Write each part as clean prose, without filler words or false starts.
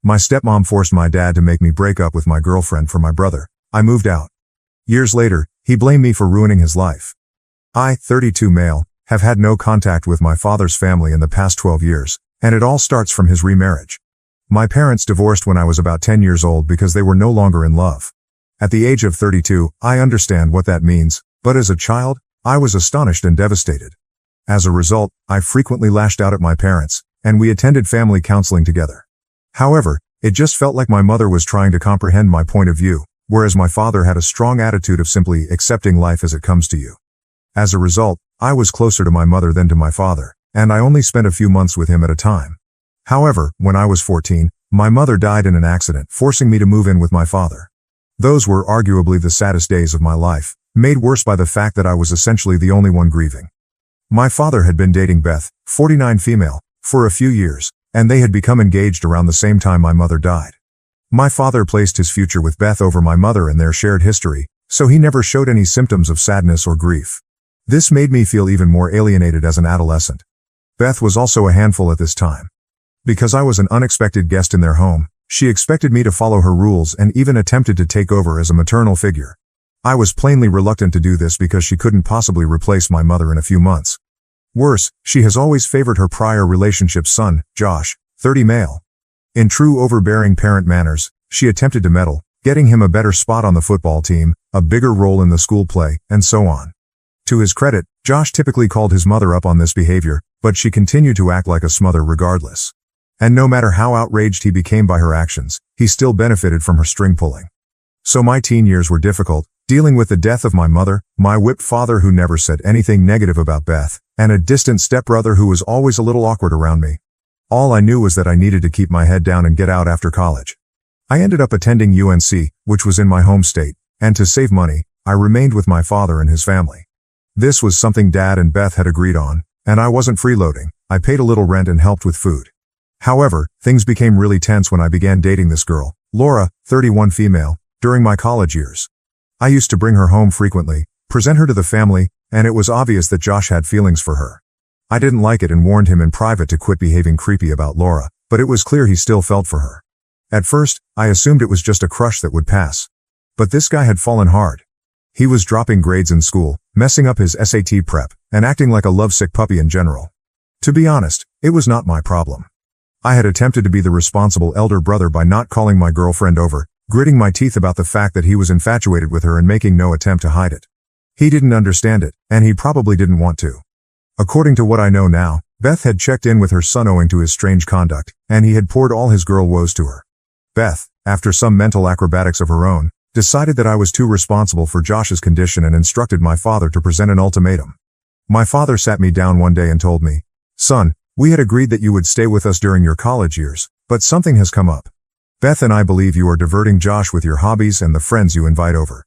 My stepmom forced my dad to make me break up with my girlfriend for my brother. I moved out. Years later, he blamed me for ruining his life. I, 32 male, have had no contact with my father's family in the past 12 years, and it all starts from his remarriage. My parents divorced when I was about 10 years old because they were no longer in love. At the age of 32, I understand what that means, but as a child, I was astonished and devastated. As a result, I frequently lashed out at my parents, and we attended family counseling together. However, it just felt like my mother was trying to comprehend my point of view, whereas my father had a strong attitude of simply accepting life as it comes to you. As a result, I was closer to my mother than to my father, and I only spent a few months with him at a time. However, when I was 14, my mother died in an accident, forcing me to move in with my father. Those were arguably the saddest days of my life, made worse by the fact that I was essentially the only one grieving. My father had been dating Beth, 49 female, for a few years, and they had become engaged around the same time my mother died. My father placed his future with Beth over my mother and their shared history, so he never showed any symptoms of sadness or grief. This made me feel even more alienated as an adolescent. Beth was also a handful at this time. Because I was an unexpected guest in their home, she expected me to follow her rules and even attempted to take over as a maternal figure. I was plainly reluctant to do this because she couldn't possibly replace my mother in a few months. Worse, she has always favored her prior relationship's son, Josh, 30 male. In true overbearing parent manners, she attempted to meddle, getting him a better spot on the football team, a bigger role in the school play, and so on. To his credit, Josh typically called his mother up on this behavior, but she continued to act like a smother regardless. And no matter how outraged he became by her actions, he still benefited from her string pulling. So my teen years were difficult, dealing with the death of my mother, my whipped father who never said anything negative about Beth, and a distant stepbrother who was always a little awkward around me. All I knew was that I needed to keep my head down and get out after college. I ended up attending UNC, which was in my home state, and to save money, I remained with my father and his family. This was something Dad and Beth had agreed on, and I wasn't freeloading. I paid a little rent and helped with food. However, things became really tense when I began dating this girl, Laura, 31 female, during my college years. I used to bring her home frequently, present her to the family, and it was obvious that Josh had feelings for her. I didn't like it and warned him in private to quit behaving creepy about Laura, but it was clear he still felt for her. At first, I assumed it was just a crush that would pass. But this guy had fallen hard. He was dropping grades in school, messing up his SAT prep, and acting like a lovesick puppy in general. To be honest, it was not my problem. I had attempted to be the responsible elder brother by not calling my girlfriend over, gritting my teeth about the fact that he was infatuated with her and making no attempt to hide it. He didn't understand it, and he probably didn't want to. According to what I know now, Beth had checked in with her son owing to his strange conduct, and he had poured all his girl woes to her. Beth, after some mental acrobatics of her own, decided that I was too responsible for Josh's condition and instructed my father to present an ultimatum. My father sat me down one day and told me, "Son, we had agreed that you would stay with us during your college years, but something has come up. Beth and I believe you are diverting Josh with your hobbies and the friends you invite over.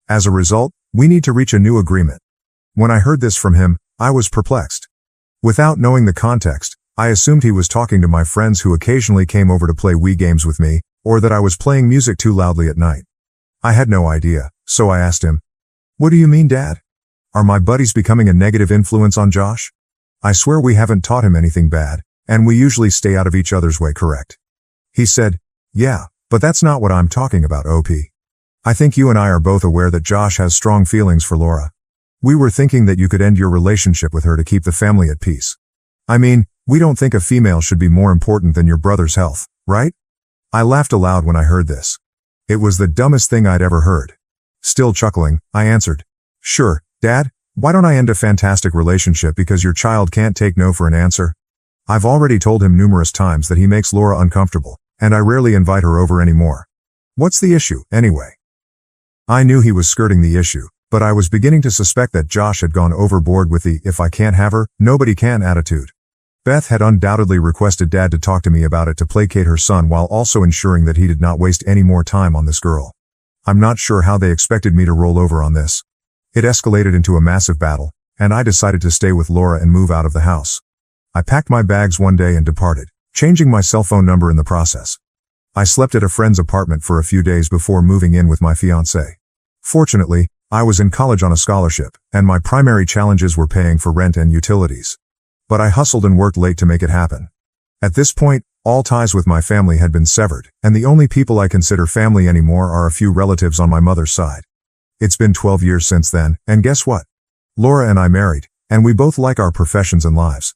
As a result, we need to reach a new agreement." When I heard this from him, I was perplexed. Without knowing the context, I assumed he was talking to my friends who occasionally came over to play Wii games with me, or that I was playing music too loudly at night. I had no idea, so I asked him, "What do you mean, Dad? Are my buddies becoming a negative influence on Josh? I swear we haven't taught him anything bad, and we usually stay out of each other's way, correct?" He said, "Yeah, but that's not what I'm talking about, OP. I think you and I are both aware that Josh has strong feelings for Laura. We were thinking that you could end your relationship with her to keep the family at peace. I mean, we don't think a female should be more important than your brother's health, right?" I laughed aloud when I heard this. It was the dumbest thing I'd ever heard. Still chuckling, I answered, "Sure, Dad, why don't I end a fantastic relationship because your child can't take no for an answer? I've already told him numerous times that he makes Laura uncomfortable, and I rarely invite her over anymore. What's the issue, anyway?" I knew he was skirting the issue, but I was beginning to suspect that Josh had gone overboard with the "if I can't have her, nobody can" attitude. Beth had undoubtedly requested Dad to talk to me about it to placate her son while also ensuring that he did not waste any more time on this girl. I'm not sure how they expected me to roll over on this. It escalated into a massive battle, and I decided to stay with Laura and move out of the house. I packed my bags one day and departed, changing my cell phone number in the process. I slept at a friend's apartment for a few days before moving in with my fiancée. Fortunately, I was in college on a scholarship, and my primary challenges were paying for rent and utilities. But I hustled and worked late to make it happen. At this point, All ties with my family had been severed, and the only people I consider family anymore are a few relatives on my mother's side. It's been 12 years since then, and guess what? Laura and I married, and we both like our professions and lives.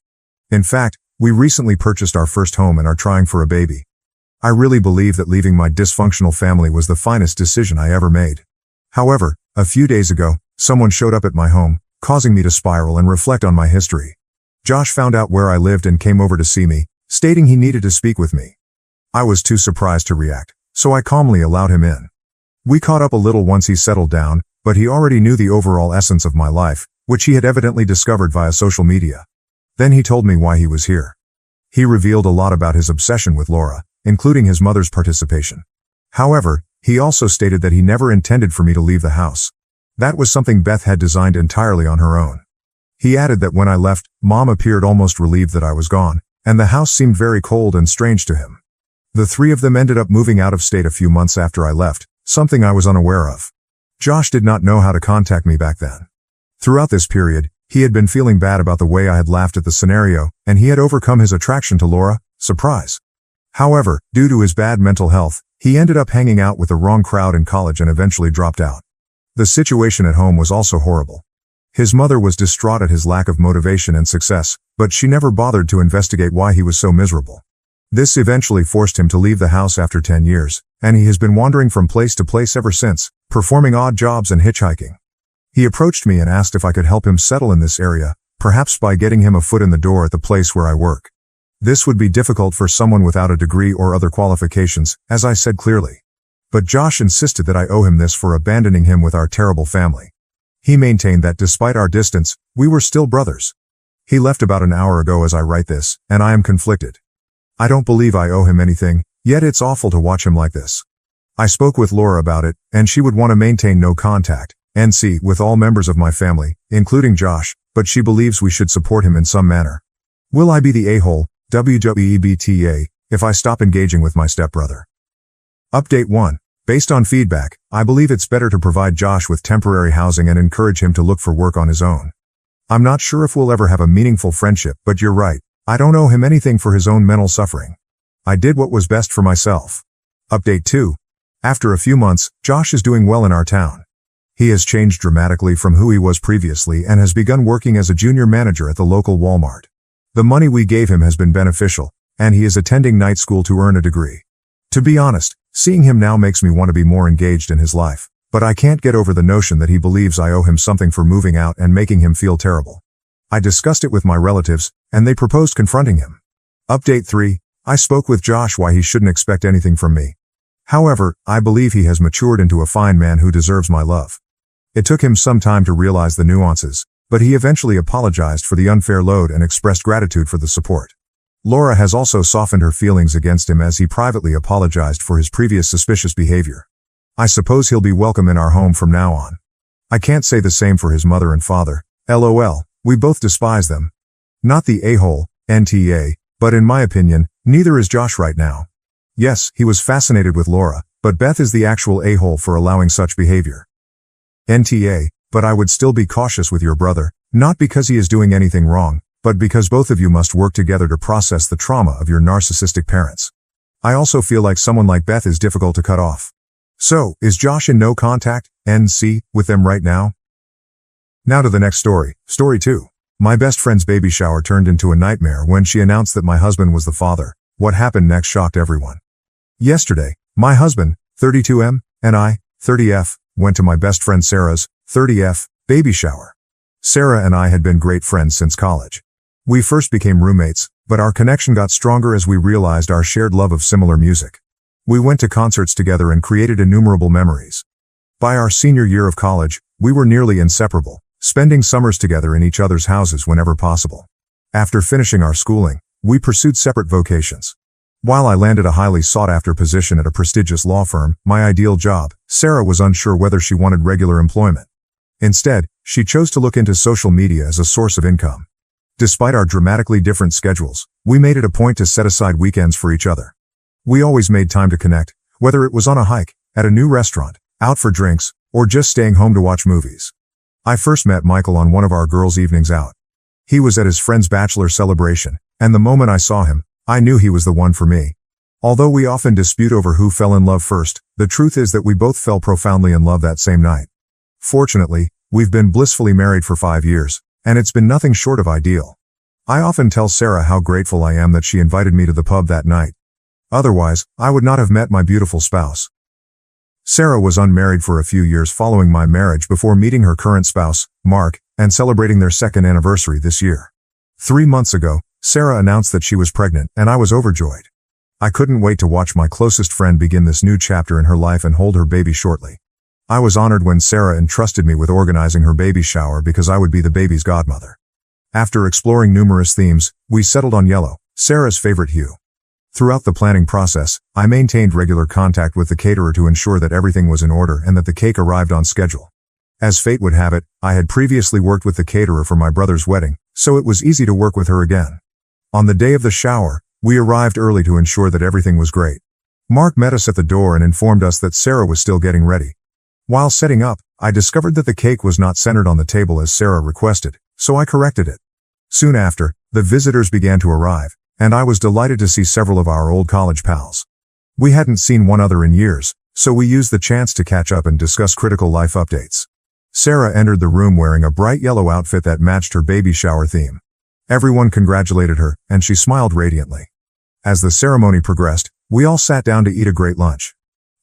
In fact, we recently purchased our first home and are trying for a baby. I really believe that leaving my dysfunctional family was the finest decision I ever made. However, a few days ago, someone showed up at my home, causing me to spiral and reflect on my history. Josh found out where I lived and came over to see me, stating he needed to speak with me. I was too surprised to react, so I calmly allowed him in. We caught up a little once he settled down, but he already knew the overall essence of my life, which he had evidently discovered via social media. Then he told me why he was here. He revealed a lot about his obsession with Laura, including his mother's participation. However, he also stated that he never intended for me to leave the house. That was something Beth had designed entirely on her own. He added that when I left, Mom appeared almost relieved that I was gone, and the house seemed very cold and strange to him. The three of them ended up moving out of state a few months after I left, something I was unaware of. Josh did not know how to contact me back then. Throughout this period, he had been feeling bad about the way I had laughed at the scenario, and he had overcome his attraction to Laura. Surprise. However, due to his bad mental health, he ended up hanging out with the wrong crowd in college and eventually dropped out. The situation at home was also horrible. His mother was distraught at his lack of motivation and success, but she never bothered to investigate why he was so miserable. This eventually forced him to leave the house after 10 years, and he has been wandering from place to place ever since, performing odd jobs and hitchhiking. He approached me and asked if I could help him settle in this area, perhaps by getting him a foot in the door at the place where I work. This would be difficult for someone without a degree or other qualifications, as I said clearly. But Josh insisted that I owe him this for abandoning him with our terrible family. He maintained that despite our distance, we were still brothers. He left about an hour ago as I write this, and I am conflicted. I don't believe I owe him anything, yet it's awful to watch him like this. I spoke with Laura about it, and she would want to maintain no contact, NC, with all members of my family, including Josh, but she believes we should support him in some manner. Will I be the a-hole, WWEBTA, if I stop engaging with my stepbrother? Update 1. Based on feedback, I believe it's better to provide Josh with temporary housing and encourage him to look for work on his own. I'm not sure if we'll ever have a meaningful friendship, but you're right. I don't owe him anything for his own mental suffering. I did what was best for myself. Update 2. After a few months, Josh is doing well in our town. He has changed dramatically from who he was previously and has begun working as a junior manager at the local Walmart. The money we gave him has been beneficial, and he is attending night school to earn a degree. To be honest, seeing him now makes me want to be more engaged in his life, but I can't get over the notion that he believes I owe him something for moving out and making him feel terrible. I discussed it with my relatives, and they proposed confronting him. Update 3. I spoke with Josh why he shouldn't expect anything from me. However, I believe he has matured into a fine man who deserves my love. It took him some time to realize the nuances, but he eventually apologized for the unfair load and expressed gratitude for the support. Laura has also softened her feelings against him as he privately apologized for his previous suspicious behavior. I suppose he'll be welcome in our home from now on. I can't say the same for his mother and father. LOL, we both despise them. Not the a-hole, NTA, but in my opinion, neither is Josh right now. Yes, he was fascinated with Laura, but Beth is the actual a-hole for allowing such behavior. NTA, but I would still be cautious with your brother, not because he is doing anything wrong, but because both of you must work together to process the trauma of your narcissistic parents. I also feel like someone like Beth is difficult to cut off. So, is Josh in no contact, NC, with them right now? Now to the next story, story 2. My best friend's baby shower turned into a nightmare when she announced that my husband was the father. What happened next shocked everyone. Yesterday, my husband, 32M, and I, 30F, went to my best friend Sarah's, 30F, baby shower. Sarah and I had been great friends since college. We first became roommates, but our connection got stronger as we realized our shared love of similar music. We went to concerts together and created innumerable memories. By our senior year of college, we were nearly inseparable, spending summers together in each other's houses whenever possible. After finishing our schooling, we pursued separate vocations. While I landed a highly sought-after position at a prestigious law firm, my ideal job, Sarah was unsure whether she wanted regular employment. Instead, she chose to look into social media as a source of income. Despite our dramatically different schedules, we made it a point to set aside weekends for each other. We always made time to connect, whether it was on a hike, at a new restaurant, out for drinks, or just staying home to watch movies. I first met Michael on one of our girls' evenings out. He was at his friend's bachelor celebration, and the moment I saw him, I knew he was the one for me. Although we often dispute over who fell in love first, the truth is that we both fell profoundly in love that same night. Fortunately, we've been blissfully married for 5 years, and it's been nothing short of ideal. I often tell Sarah how grateful I am that she invited me to the pub that night. Otherwise, I would not have met my beautiful spouse. Sarah was unmarried for a few years following my marriage before meeting her current spouse, Mark, and celebrating their second anniversary this year. 3 months ago, Sarah announced that she was pregnant, and I was overjoyed. I couldn't wait to watch my closest friend begin this new chapter in her life and hold her baby shortly. I was honored when Sarah entrusted me with organizing her baby shower because I would be the baby's godmother. After exploring numerous themes, we settled on yellow, Sarah's favorite hue. Throughout the planning process, I maintained regular contact with the caterer to ensure that everything was in order and that the cake arrived on schedule. As fate would have it, I had previously worked with the caterer for my brother's wedding, so it was easy to work with her again. On the day of the shower, we arrived early to ensure that everything was great. Mark met us at the door and informed us that Sarah was still getting ready. While setting up, I discovered that the cake was not centered on the table as Sarah requested, so I corrected it. Soon after, the visitors began to arrive, and I was delighted to see several of our old college pals. We hadn't seen one another in years, so we used the chance to catch up and discuss critical life updates. Sarah entered the room wearing a bright yellow outfit that matched her baby shower theme. Everyone congratulated her, and she smiled radiantly. As the ceremony progressed, we all sat down to eat a great lunch.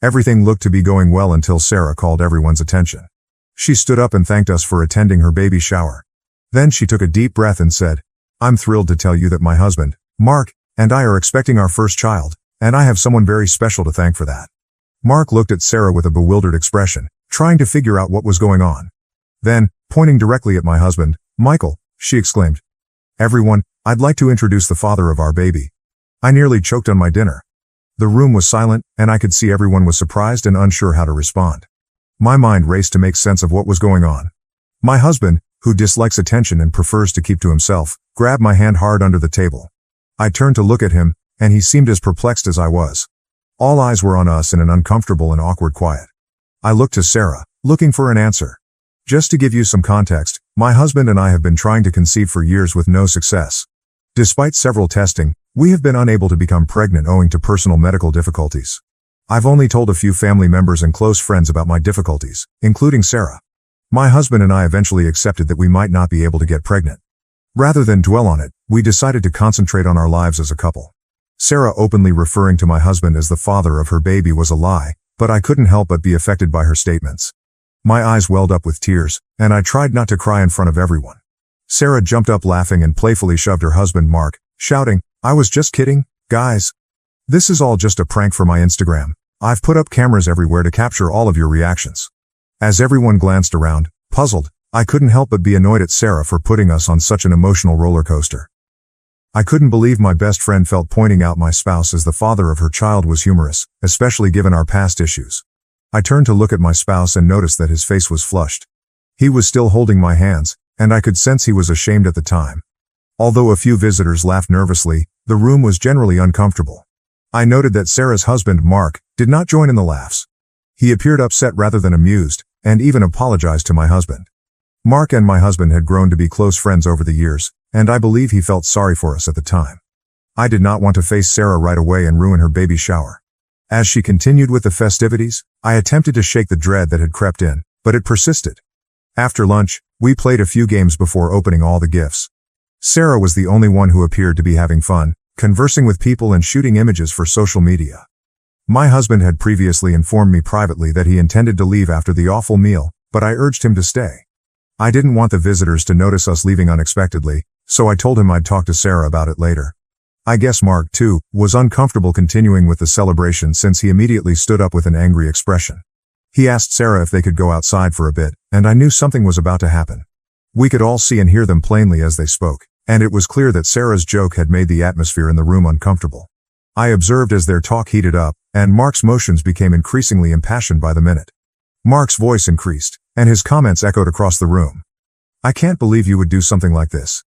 Everything looked to be going well until Sarah called everyone's attention. She stood up and thanked us for attending her baby shower. Then she took a deep breath and said, "I'm thrilled to tell you that my husband, Mark, and I are expecting our first child, and I have someone very special to thank for that." Mark looked at Sarah with a bewildered expression, trying to figure out what was going on. Then, pointing directly at my husband, "Michael," she exclaimed. "Everyone, I'd like to introduce the father of our baby." I nearly choked on my dinner. The room was silent, and I could see everyone was surprised and unsure how to respond. My mind raced to make sense of what was going on. My husband, who dislikes attention and prefers to keep to himself, grabbed my hand hard under the table. I turned to look at him, and he seemed as perplexed as I was. All eyes were on us in an uncomfortable and awkward quiet. I looked to Sarah, looking for an answer. Just to give you some context, my husband and I have been trying to conceive for years with no success. Despite several testing, we have been unable to become pregnant owing to personal medical difficulties. I've only told a few family members and close friends about my difficulties, including Sarah. My husband and I eventually accepted that we might not be able to get pregnant. Rather than dwell on it, we decided to concentrate on our lives as a couple. Sarah openly referring to my husband as the father of her baby was a lie, but I couldn't help but be affected by her statements. My eyes welled up with tears, and I tried not to cry in front of everyone. Sarah jumped up laughing and playfully shoved her husband Mark, shouting, "I was just kidding, guys. This is all just a prank for my Instagram. I've put up cameras everywhere to capture all of your reactions." As everyone glanced around, puzzled, I couldn't help but be annoyed at Sarah for putting us on such an emotional roller coaster. I couldn't believe my best friend felt pointing out my spouse as the father of her child was humorous, especially given our past issues. I turned to look at my spouse and noticed that his face was flushed. He was still holding my hands, and I could sense he was ashamed at the time. Although a few visitors laughed nervously, the room was generally uncomfortable. I noted that Sarah's husband, Mark, did not join in the laughs. He appeared upset rather than amused, and even apologized to my husband. Mark and my husband had grown to be close friends over the years, and I believe he felt sorry for us at the time. I did not want to face Sarah right away and ruin her baby shower. As she continued with the festivities, I attempted to shake the dread that had crept in, but it persisted. After lunch, we played a few games before opening all the gifts. Sarah was the only one who appeared to be having fun, conversing with people and shooting images for social media. My husband had previously informed me privately that he intended to leave after the awful meal, but I urged him to stay. I didn't want the visitors to notice us leaving unexpectedly, so I told him I'd talk to Sarah about it later. I guess Mark, too, was uncomfortable continuing with the celebration since he immediately stood up with an angry expression. He asked Sarah if they could go outside for a bit, and I knew something was about to happen. We could all see and hear them plainly as they spoke, and it was clear that Sarah's joke had made the atmosphere in the room uncomfortable. I observed as their talk heated up, and Mark's motions became increasingly impassioned by the minute. Mark's voice increased, and his comments echoed across the room. "I can't believe you would do something like this.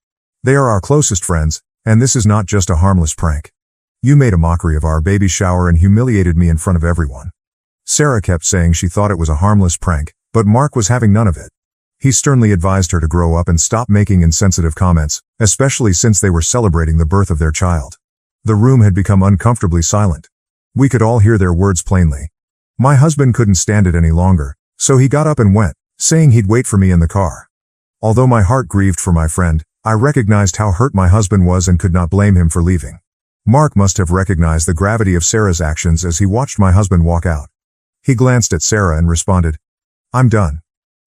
They are our closest friends, and this is not just a harmless prank. You made a mockery of our baby shower and humiliated me in front of everyone." Sarah kept saying she thought it was a harmless prank, but Mark was having none of it. He sternly advised her to grow up and stop making insensitive comments, especially since they were celebrating the birth of their child. The room had become uncomfortably silent. We could all hear their words plainly. My husband couldn't stand it any longer, so he got up and went, saying he'd wait for me in the car. Although my heart grieved for my friend, I recognized how hurt my husband was and could not blame him for leaving. Mark must have recognized the gravity of Sarah's actions as he watched my husband walk out. He glanced at Sarah and responded, "I'm done.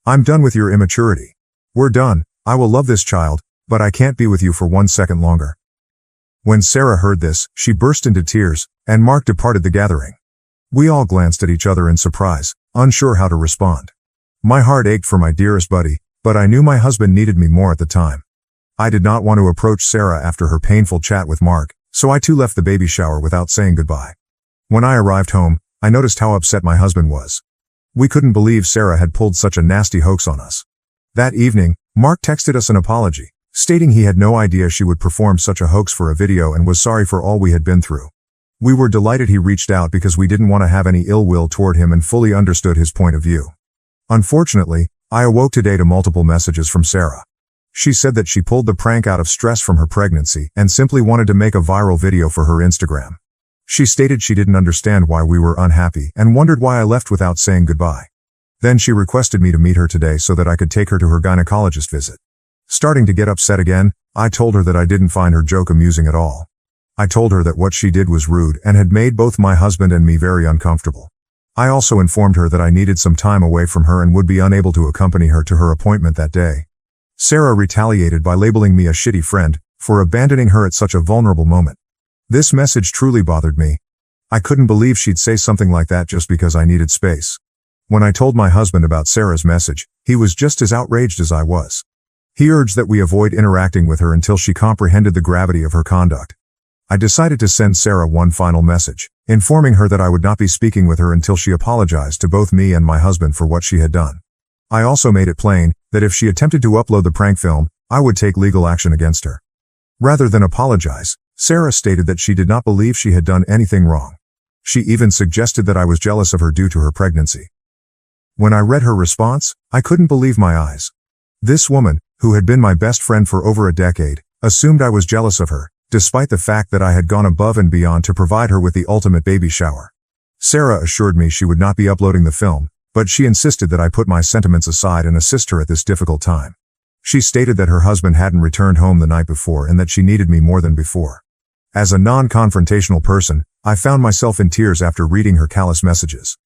I'm done with your immaturity. We're done. I will love this child, but I can't be with you for 1 second longer." When Sarah heard this, she burst into tears, and Mark departed the gathering. We all glanced at each other in surprise, unsure how to respond. My heart ached for my dearest buddy, but I knew my husband needed me more at the time. I did not want to approach Sarah after her painful chat with Mark, so I too left the baby shower without saying goodbye. When I arrived home, I noticed how upset my husband was. We couldn't believe Sarah had pulled such a nasty hoax on us. That evening, Mark texted us an apology, stating he had no idea she would perform such a hoax for a video and was sorry for all we had been through. We were delighted he reached out because we didn't want to have any ill will toward him and fully understood his point of view. Unfortunately, I awoke today to multiple messages from Sarah. She said that she pulled the prank out of stress from her pregnancy and simply wanted to make a viral video for her Instagram. She stated she didn't understand why we were unhappy and wondered why I left without saying goodbye. Then she requested me to meet her today so that I could take her to her gynecologist visit. Starting to get upset again, I told her that I didn't find her joke amusing at all. I told her that what she did was rude and had made both my husband and me very uncomfortable. I also informed her that I needed some time away from her and would be unable to accompany her to her appointment that day. Sarah retaliated by labeling me a shitty friend for abandoning her at such a vulnerable moment. This message truly bothered me. I couldn't believe she'd say something like that just because I needed space. When I told my husband about Sarah's message, he was just as outraged as I was. He urged that we avoid interacting with her until she comprehended the gravity of her conduct. I decided to send Sarah one final message, informing her that I would not be speaking with her until she apologized to both me and my husband for what she had done. I also made it plain that if she attempted to upload the prank film, I would take legal action against her. Rather than apologize, Sarah stated that she did not believe she had done anything wrong. She even suggested that I was jealous of her due to her pregnancy. When I read her response, I couldn't believe my eyes. This woman, who had been my best friend for over a decade, assumed I was jealous of her, despite the fact that I had gone above and beyond to provide her with the ultimate baby shower. Sarah assured me she would not be uploading the film, but she insisted that I put my sentiments aside and assist her at this difficult time. She stated that her husband hadn't returned home the night before and that she needed me more than before. As a non-confrontational person, I found myself in tears after reading her callous messages.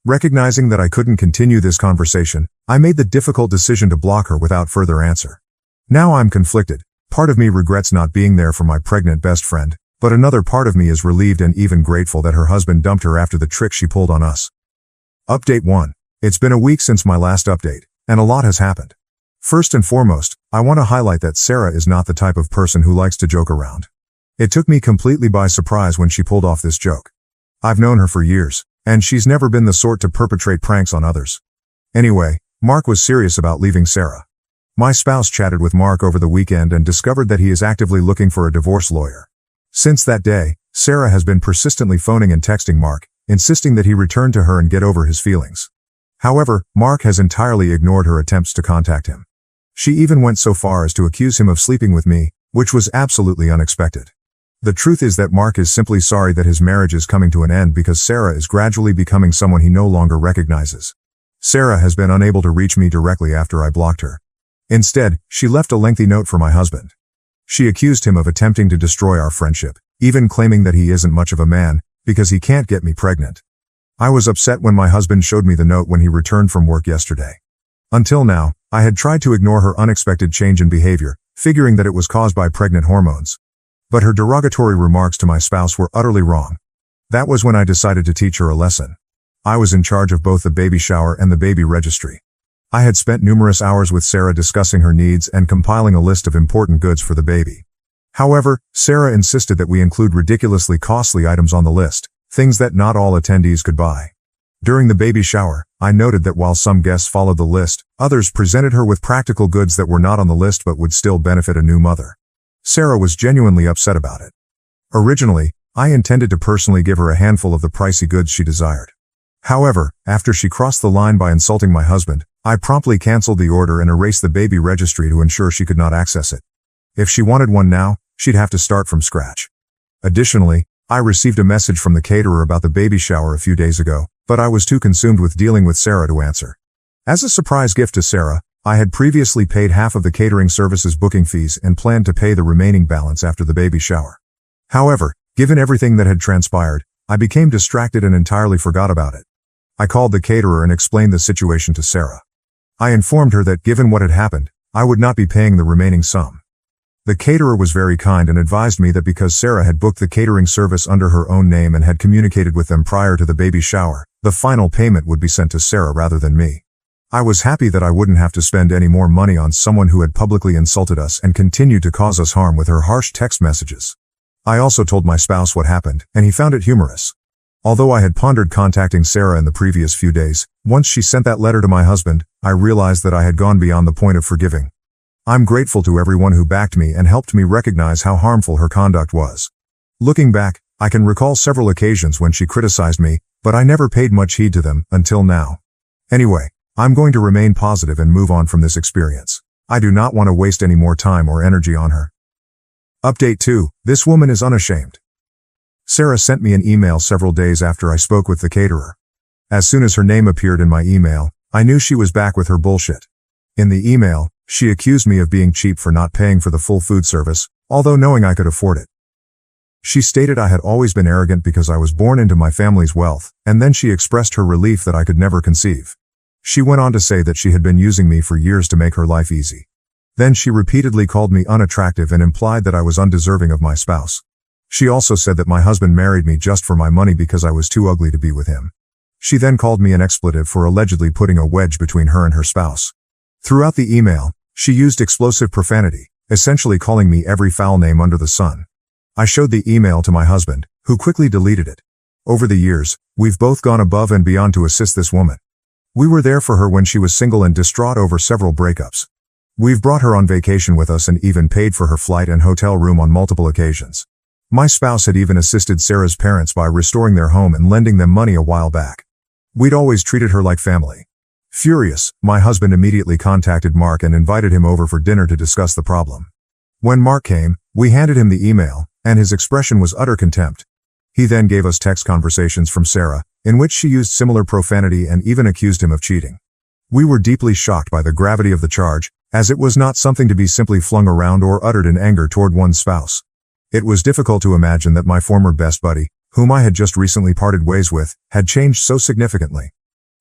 Recognizing that I couldn't continue this conversation, I made the difficult decision to block her without further answer. Now I'm conflicted. Part of me regrets not being there for my pregnant best friend, but another part of me is relieved and even grateful that her husband dumped her after the trick she pulled on us. Update 1. It's been a week since my last update, and a lot has happened. First and foremost, I want to highlight that Sarah is not the type of person who likes to joke around. It took me completely by surprise when she pulled off this joke. I've known her for years, and she's never been the sort to perpetrate pranks on others. Anyway, Mark was serious about leaving Sarah. My spouse chatted with Mark over the weekend and discovered that he is actively looking for a divorce lawyer. Since that day, Sarah has been persistently phoning and texting Mark, insisting that he return to her and get over his feelings. However, Mark has entirely ignored her attempts to contact him. She even went so far as to accuse him of sleeping with me, which was absolutely unexpected. The truth is that Mark is simply sorry that his marriage is coming to an end because Sarah is gradually becoming someone he no longer recognizes. Sarah has been unable to reach me directly after I blocked her. Instead, she left a lengthy note for my husband. She accused him of attempting to destroy our friendship, even claiming that he isn't much of a man, because he can't get me pregnant. I was upset when my husband showed me the note when he returned from work yesterday. Until now, I had tried to ignore her unexpected change in behavior, figuring that it was caused by pregnant hormones. But her derogatory remarks to my spouse were utterly wrong. That was when I decided to teach her a lesson. I was in charge of both the baby shower and the baby registry. I had spent numerous hours with Sarah discussing her needs and compiling a list of important goods for the baby. However, Sarah insisted that we include ridiculously costly items on the list, things that not all attendees could buy. During the baby shower, I noted that while some guests followed the list, others presented her with practical goods that were not on the list but would still benefit a new mother. Sarah was genuinely upset about it. Originally, I intended to personally give her a handful of the pricey goods she desired. However, after she crossed the line by insulting my husband, I promptly canceled the order and erased the baby registry to ensure she could not access it. If she wanted one now, she'd have to start from scratch. Additionally, I received a message from the caterer about the baby shower a few days ago, but I was too consumed with dealing with Sarah to answer. As a surprise gift to Sarah, I had previously paid half of the catering service's booking fees and planned to pay the remaining balance after the baby shower. However, given everything that had transpired, I became distracted and entirely forgot about it. I called the caterer and explained the situation to Sarah. I informed her that given what had happened, I would not be paying the remaining sum. The caterer was very kind and advised me that because Sarah had booked the catering service under her own name and had communicated with them prior to the baby shower, the final payment would be sent to Sarah rather than me. I was happy that I wouldn't have to spend any more money on someone who had publicly insulted us and continued to cause us harm with her harsh text messages. I also told my spouse what happened, and he found it humorous. Although I had pondered contacting Sarah in the previous few days, once she sent that letter to my husband, I realized that I had gone beyond the point of forgiving. I'm grateful to everyone who backed me and helped me recognize how harmful her conduct was. Looking back, I can recall several occasions when she criticized me, but I never paid much heed to them until now. Anyway, I'm going to remain positive and move on from this experience. I do not want to waste any more time or energy on her. Update 2. This woman is unashamed. Sarah sent me an email several days after I spoke with the caterer. As soon as her name appeared in my email, I knew she was back with her bullshit. In the email, she accused me of being cheap for not paying for the full food service, although knowing I could afford it. She stated I had always been arrogant because I was born into my family's wealth, and then she expressed her relief that I could never conceive. She went on to say that she had been using me for years to make her life easy. Then she repeatedly called me unattractive and implied that I was undeserving of my spouse. She also said that my husband married me just for my money because I was too ugly to be with him. She then called me an expletive for allegedly putting a wedge between her and her spouse. Throughout the email, she used explosive profanity, essentially calling me every foul name under the sun. I showed the email to my husband, who quickly deleted it. Over the years, we've both gone above and beyond to assist this woman. We were there for her when she was single and distraught over several breakups. We've brought her on vacation with us and even paid for her flight and hotel room on multiple occasions. My spouse had even assisted Sarah's parents by restoring their home and lending them money a while back. We'd always treated her like family. Furious, my husband immediately contacted Mark and invited him over for dinner to discuss the problem. When Mark came, we handed him the email, and his expression was utter contempt. He then gave us text conversations from Sarah, in which she used similar profanity and even accused him of cheating. We were deeply shocked by the gravity of the charge, as it was not something to be simply flung around or uttered in anger toward one's spouse. It was difficult to imagine that my former best buddy, whom I had just recently parted ways with, had changed so significantly.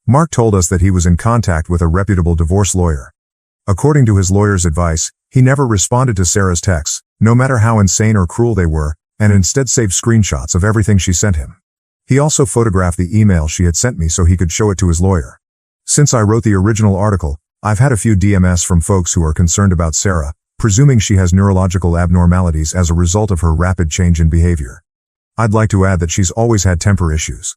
Mark told us that he was in contact with a reputable divorce lawyer. According to his lawyer's advice, he never responded to Sarah's texts, no matter how insane or cruel they were, and instead saved screenshots of everything she sent him. He also photographed the email she had sent me so he could show it to his lawyer. Since I wrote the original article, I've had a few DMs from folks who are concerned about Sarah, presuming she has neurological abnormalities as a result of her rapid change in behavior. I'd like to add that she's always had temper issues.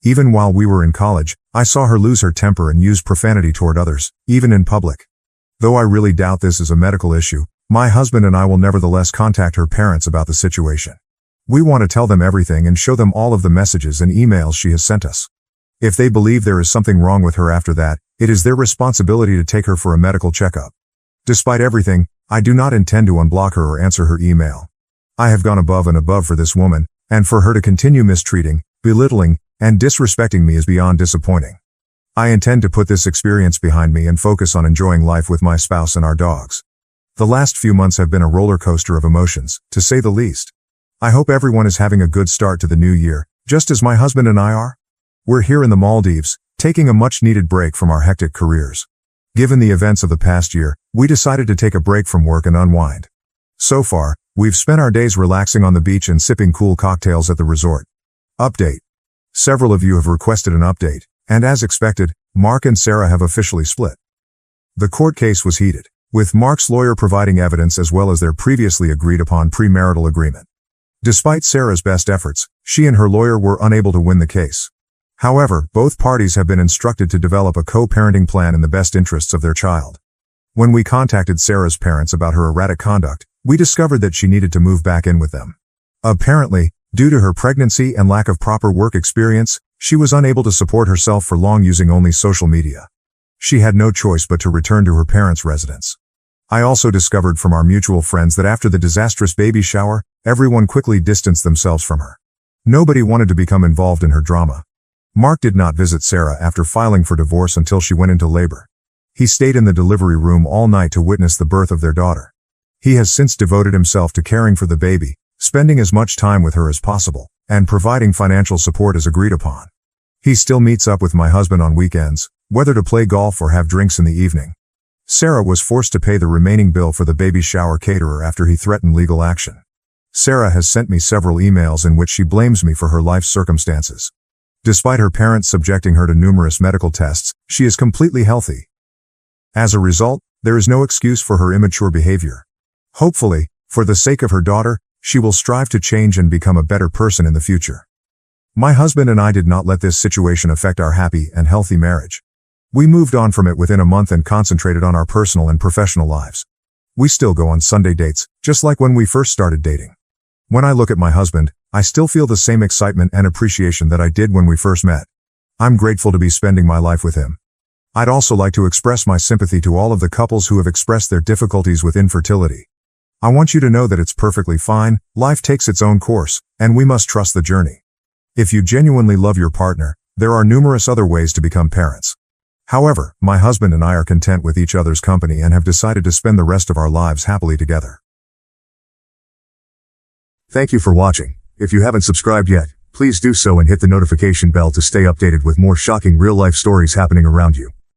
Even while we were in college, I saw her lose her temper and use profanity toward others, even in public. Though I really doubt this is a medical issue, my husband and I will nevertheless contact her parents about the situation. We want to tell them everything and show them all of the messages and emails she has sent us. If they believe there is something wrong with her after that, it is their responsibility to take her for a medical checkup. Despite everything, I do not intend to unblock her or answer her email. I have gone above and above for this woman, and for her to continue mistreating, belittling, and disrespecting me is beyond disappointing. I intend to put this experience behind me and focus on enjoying life with my spouse and our dogs. The last few months have been a roller coaster of emotions, to say the least. I hope everyone is having a good start to the new year, just as my husband and I are. We're here in the Maldives, taking a much-needed break from our hectic careers. Given the events of the past year, we decided to take a break from work and unwind. So far, we've spent our days relaxing on the beach and sipping cool cocktails at the resort. Update. Several of you have requested an update, and as expected, Mark and Sarah have officially split. The court case was heated, with Mark's lawyer providing evidence as well as their previously agreed upon premarital agreement. Despite Sarah's best efforts, she and her lawyer were unable to win the case. However, both parties have been instructed to develop a co-parenting plan in the best interests of their child. When we contacted Sarah's parents about her erratic conduct, we discovered that she needed to move back in with them. Apparently, due to her pregnancy and lack of proper work experience, she was unable to support herself for long using only social media. She had no choice but to return to her parents' residence. I also discovered from our mutual friends that after the disastrous baby shower, Everyone quickly distanced themselves from her. Nobody wanted to become involved in her drama. Mark did not visit Sarah after filing for divorce until she went into labor. He stayed in the delivery room all night to witness the birth of their daughter. He has since devoted himself to caring for the baby, spending as much time with her as possible, and providing financial support as agreed upon. He still meets up with my husband on weekends, whether to play golf or have drinks in the evening. Sarah was forced to pay the remaining bill for the baby shower caterer after he threatened legal action. Sarah has sent me several emails in which she blames me for her life's circumstances. Despite her parents subjecting her to numerous medical tests, she is completely healthy. As a result, there is no excuse for her immature behavior. Hopefully, for the sake of her daughter, she will strive to change and become a better person in the future. My husband and I did not let this situation affect our happy and healthy marriage. We moved on from it within a month and concentrated on our personal and professional lives. We still go on Sunday dates, just like when we first started dating. When I look at my husband, I still feel the same excitement and appreciation that I did when we first met. I'm grateful to be spending my life with him. I'd also like to express my sympathy to all of the couples who have expressed their difficulties with infertility. I want you to know that it's perfectly fine, life takes its own course, and we must trust the journey. If you genuinely love your partner, there are numerous other ways to become parents. However, my husband and I are content with each other's company and have decided to spend the rest of our lives happily together. Thank you for watching. If you haven't subscribed yet, please do so and hit the notification bell to stay updated with more shocking real-life stories happening around you.